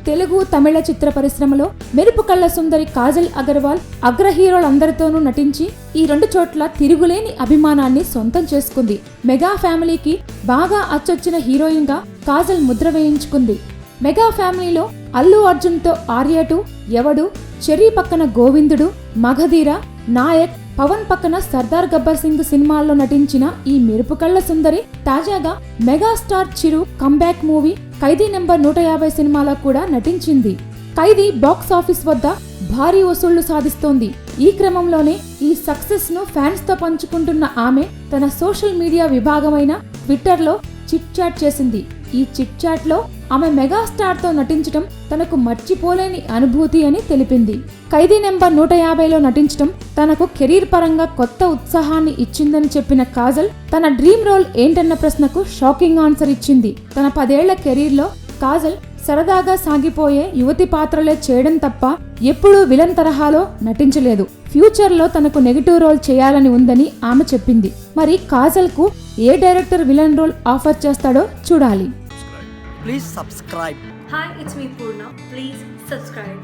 తెలుగు తమిళ చిత్ర పరిశ్రమలో మెరుపు కళ్ళ సుందరి కాజల్ అగర్వాల్ అగ్ర హీరోలందరితోనూ నటించి ఈ 2 చోట్ల తిరుగులేని అభిమానాన్ని సొంతం చేసుకుంది. మెగా ఫ్యామిలీకి బాగా అచ్చొచ్చిన హీరోయిన్ గా కాజల్ ముద్ర వేయించుకుంది. మెగా ఫ్యామిలీలో అల్లు అర్జున్ తో ఆర్య 2, ఎవడు, చెర్రీ పక్కన గోవిందుడు, మగధీర, నాయక్, పవన్ పక్కన సర్దార్ గబ్బర్ సింగ్ సినిమాల్లో నటించిన ఈ మెరుపు కళ్ళ సుందరి తాజాగా మెగాస్టార్ చిరు కంబ్యాక్ మూవీ ఖైదీ నెంబర్ 150 సినిమాలో కూడా నటించింది. ఖైదీ బాక్స్ ఆఫీస్ వద్ద భారీ వసూళ్లు సాధిస్తోంది. ఈ క్రమంలోనే ఈ సక్సెస్ ను ఫ్యాన్స్ తో పంచుకుంటున్న ఆమె తన సోషల్ మీడియా విభాగమైన ట్విట్టర్ లో చిట్ చాట్ చేసింది. ఈ చిట్ చాట్ లో ఆమె మెగాస్టార్ తో నటించడం తనకు మర్చిపోలేని అనుభూతి అని తెలిపింది. ఖైదీ నెంబర్ 150లో నటించడం తనకు కెరీర్ పరంగా కొత్త ఉత్సాహాన్ని ఇచ్చిందని చెప్పిన కాజల్ తన డ్రీమ్ రోల్ ఏంటన్న ప్రశ్నకు షాకింగ్ ఆన్సర్ ఇచ్చింది. తన 10 ఏళ్ల కెరీర్ లో కాజల్ సరదాగా సాగిపోయే యువతి పాత్రలే చేయడం తప్ప ఎప్పుడూ విలన్ తరహాలో నటించలేదు. ఫ్యూచర్ లో తనకు నెగటివ్ రోల్ చేయాలని ఉందని ఆమె చెప్పింది. మరి కాజల్ కు ఏ డైరెక్టర్ విలన్ రోల్ ఆఫర్ చేస్తాడో చూడాలి. Please subscribe. Hi, it's me Purna. Please subscribe.